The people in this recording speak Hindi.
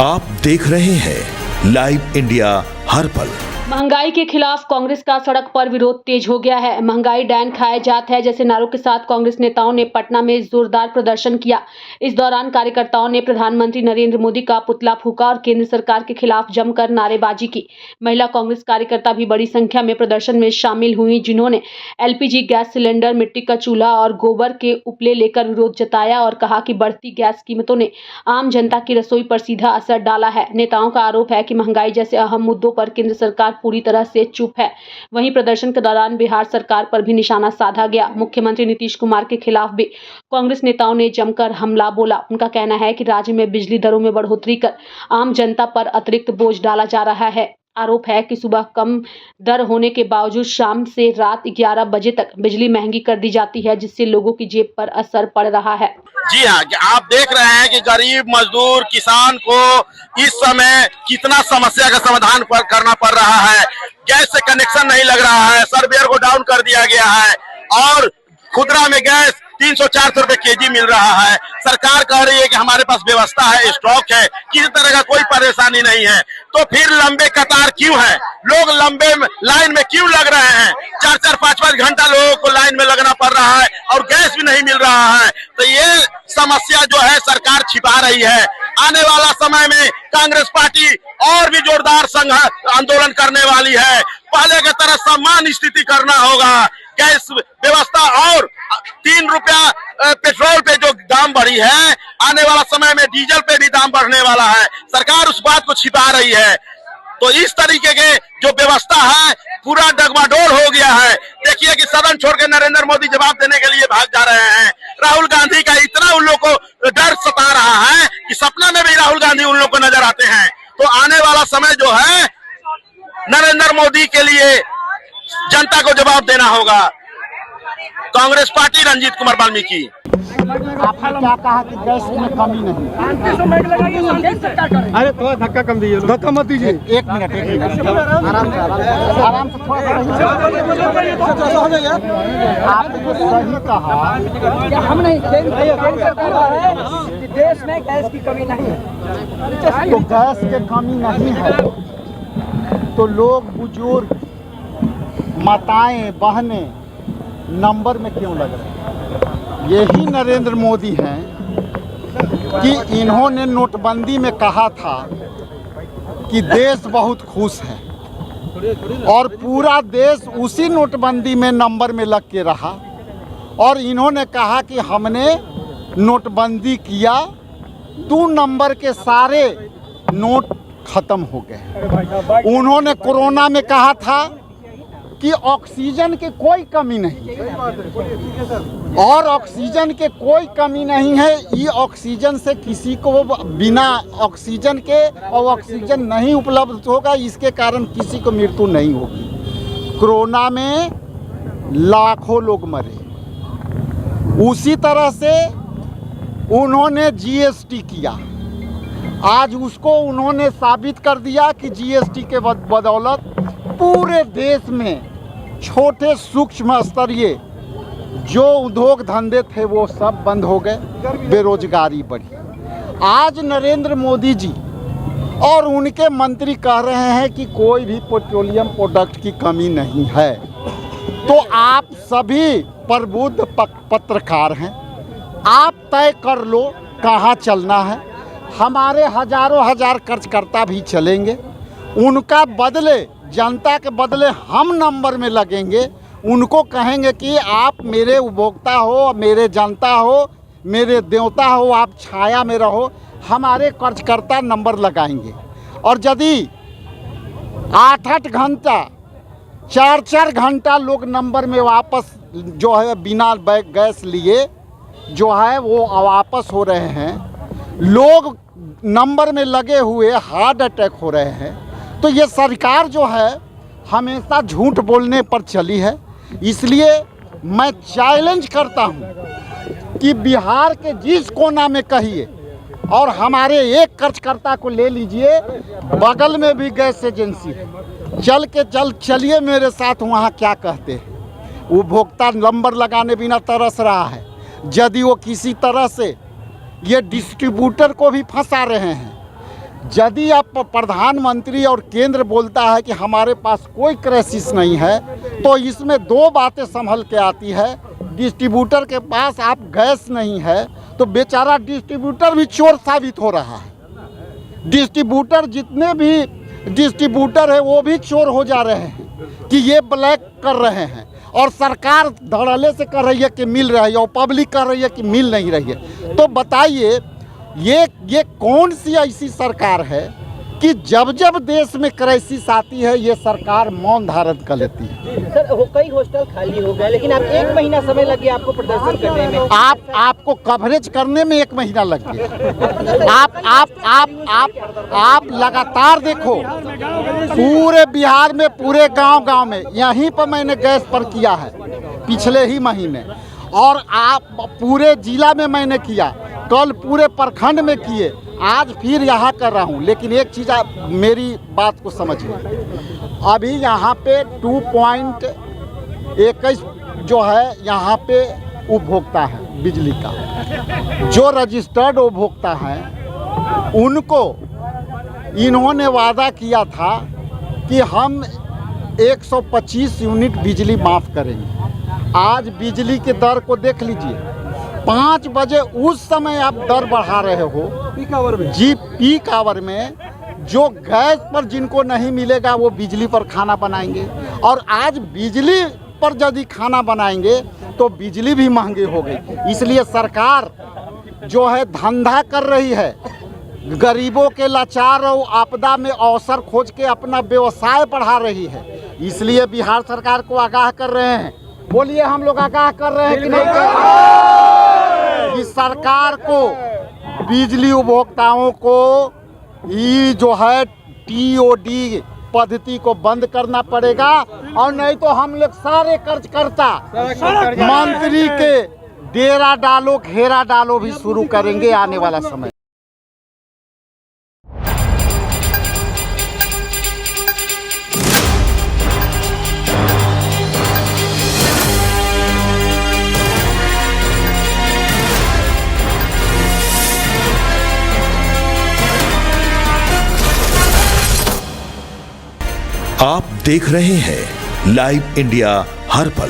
आप देख रहे हैं लाइव इंडिया हर पल। महंगाई के खिलाफ कांग्रेस का सड़क पर विरोध तेज हो गया है। महंगाई डैन खाए जात है जैसे नारों के साथ कांग्रेस नेताओं ने पटना में जोरदार प्रदर्शन किया। इस दौरान कार्यकर्ताओं ने प्रधानमंत्री नरेंद्र मोदी का पुतला फूंका और केंद्र सरकार के खिलाफ जमकर नारेबाजी की। महिला कांग्रेस कार्यकर्ता भी बड़ी संख्या में प्रदर्शन में शामिल हुई, जिन्होंने एलपीजी गैस सिलेंडर, मिट्टी का चूल्हा और गोबर के उपले लेकर विरोध जताया और कहा कि बढ़ती गैस कीमतों ने आम जनता की रसोई पर सीधा असर डाला है। नेताओं का आरोप है कि महंगाई जैसे अहम मुद्दों पर केंद्र सरकार पूरी तरह से चुप है। वहीं प्रदर्शन के दौरान बिहार सरकार पर भी निशाना साधा गया। मुख्यमंत्री नीतीश कुमार के खिलाफ भी कांग्रेस नेताओं ने जमकर हमला बोला। उनका कहना है कि राज्य में बिजली दरों में बढ़ोतरी कर आम जनता पर अतिरिक्त बोझ डाला जा रहा है। आरोप है कि सुबह कम दर होने के बावजूद शाम से रात 11 बजे तक बिजली महंगी कर दी जाती है, जिससे लोगों की जेब पर असर पड़ रहा है। जी हाँ, आप देख रहे हैं कि गरीब मजदूर किसान को इस समय कितना समस्या का समाधान करना पड़ रहा है। गैस से कनेक्शन नहीं लग रहा है, सर्वेयर को डाउन कर दिया गया है और खुदरा में गैस 300-400 रुपए केजी मिल रहा है। सरकार कह रही है कि हमारे पास व्यवस्था है, स्टॉक है, किसी तरह का कोई परेशानी नहीं है। तो फिर लंबे कतार क्यों है? लोग लंबे लाइन में क्यों लग रहे हैं? 4-4, 5-5 घंटा लोगों को लाइन में लगना पड़ रहा है और गैस भी नहीं मिल रहा है। तो ये समस्या जो है सरकार छिपा रही है। आने वाला समय में कांग्रेस पार्टी और भी जोरदार आंदोलन करने वाली है। पहले की तरह समान स्थिति करना होगा। गैस व्यवस्था और 3 रुपया पेट्रोल पे जो दाम बढ़ी है, आने वाला समय में डीजल पे भी दाम बढ़ने वाला है। सरकार उस बात को छिपा रही है। तो इस तरीके के जो व्यवस्था है पूरा डगमाडोल हो गया है। देखिए कि सदन छोड़ के नरेंद्र मोदी जवाब देने के लिए भाग जा रहे हैं। राहुल गांधी का इतना उन लोग को डर सता रहा है कि सपना में भी राहुल गांधी उन लोग को नजर आते हैं। तो आने वाला समय जो है नरेंद्र मोदी के लिए जनता को जवाब देना होगा। कांग्रेस पार्टी, रंजीत कुमार वाल्मीकि। आपने क्या कहा कि गैस में कमी नहीं? अरे थोड़ा धक्का कम दीजिए, धक्का मत दीजिए। एक मिनट आराम से थोड़ा आपने सही कहा कि हम नहीं, देश में गैस की कमी नहीं है। तो गैस की कमी नहीं है तो लोग, बुजुर्ग, माताएं, बहनें नंबर में क्यों लग रहे हैं? यही नरेंद्र मोदी हैं कि इन्होंने नोटबंदी में कहा था कि देश बहुत खुश है और पूरा देश उसी नोटबंदी में नंबर में लग के रहा। और इन्होंने कहा कि हमने नोटबंदी किया, 2 नंबर के सारे नोट खत्म हो गए। उन्होंने कोरोना में कहा था कि ऑक्सीजन की कोई कमी नहीं, और ऑक्सीजन के कोई कमी नहीं है। ये ऑक्सीजन से किसी को बिना ऑक्सीजन के और ऑक्सीजन नहीं उपलब्ध होगा, इसके कारण किसी को मृत्यु नहीं होगी। कोरोना में लाखों लोग मरे। उसी तरह से उन्होंने जीएसटी किया, आज उसको उन्होंने साबित कर दिया कि जीएसटी के बदौलत पूरे देश में छोटे सूक्ष्म स्तरीय जो उद्योग धंधे थे वो सब बंद हो गए, बेरोजगारी बढ़ी। आज नरेंद्र मोदी जी और उनके मंत्री कह रहे हैं कि कोई भी पेट्रोलियम प्रोडक्ट की कमी नहीं है। तो आप सभी प्रबुद्ध पत्रकार हैं, आप तय कर लो कहाँ चलना है। हमारे हजारों हजार कार्यकर्ता भी चलेंगे, उनका बदले, जनता के बदले हम नंबर में लगेंगे। उनको कहेंगे कि आप मेरे उपभोक्ता हो, मेरे जनता हो, मेरे देवता हो, आप छाया में रहो। हमारे कार्यकर्ता नंबर लगाएंगे और यदि 8-8 घंटा, 4-4 घंटा लोग नंबर में वापस जो है बिना गैस लिए जो है वो वापस हो रहे हैं, लोग नंबर में लगे हुए हार्ट अटैक हो रहे हैं। तो ये सरकार जो है हमेशा झूठ बोलने पर चली है। इसलिए मैं चैलेंज करता हूँ कि बिहार के जिस कोना में कहिए और हमारे एक कार्यकर्ता को ले लीजिए, बगल में भी गैस एजेंसी है, चलिए मेरे साथ वहाँ क्या कहते हैं। उपभोक्ता नंबर लगाने बिना तरस रहा है। यदि वो किसी तरह से ये डिस्ट्रीब्यूटर को भी फंसा रहे हैं यदि आप प्रधानमंत्री और केंद्र बोलता है कि हमारे पास कोई क्राइसिस नहीं है, तो इसमें दो बातें संभल के आती है। डिस्ट्रीब्यूटर के पास आप गैस नहीं है तो बेचारा डिस्ट्रीब्यूटर भी चोर साबित हो रहा है। डिस्ट्रीब्यूटर जितने भी डिस्ट्रीब्यूटर है वो भी चोर हो जा रहे हैं कि ये ब्लैक कर रहे हैं, और सरकार धड़ल्ले से कर रही है कि मिल रही है और पब्लिक कर रही है कि मिल नहीं रही है। तो बताइए ये कौन सी ऐसी सरकार है कि जब जब देश में क्राइसिस आती है ये सरकार मौन धारण कर लेती है। सर कई हॉस्टल खाली हो गए, लेकिन आप 1 महीना समय लग गया आपको प्रदर्शन करने में। आपको कवरेज करने में 1 महीना लग गया। आप लगातार देखो, पूरे बिहार में पूरे गांव में यहीं पर मैंने गैस पर किया है पिछले ही महीने, और आप पूरे जिला में मैंने किया, कल पूरे प्रखंड में किए, आज फिर यहाँ कर रहा हूँ। लेकिन एक चीज़ आप मेरी बात को समझिए, अभी यहाँ पे 2.21 जो है यहाँ पे उपभोक्ता है बिजली का। जो रजिस्टर्ड उपभोक्ता हैं उनको इन्होंने वादा किया था कि हम 125 यूनिट बिजली माफ़ करेंगे। आज बिजली के दर को देख लीजिए, 5 बजे उस समय आप दर बढ़ा रहे हो पीक आवर में। जी पीक आवर में, जो गैस पर जिनको नहीं मिलेगा वो बिजली पर खाना बनाएंगे, और आज बिजली पर यदि खाना बनाएंगे तो बिजली भी महंगी हो गई। इसलिए सरकार जो है धंधा कर रही है, गरीबों के लाचार और आपदा में अवसर खोज के अपना व्यवसाय बढ़ा रही है। इसलिए बिहार सरकार को आगाह कर रहे हैं। बोलिए, हम लोग आगाह कर रहे हैं कि नहीं कर रहे? कि सरकार को बिजली उपभोक्ताओं को ये जो है TOD पद्धति को बंद करना पड़ेगा, और नहीं तो हम लोग सारे कर्जकर्ता मंत्री के डेरा डालो घेरा डालो भी शुरू करेंगे आने वाला समय। आप देख रहे हैं लाइव इंडिया हर पल।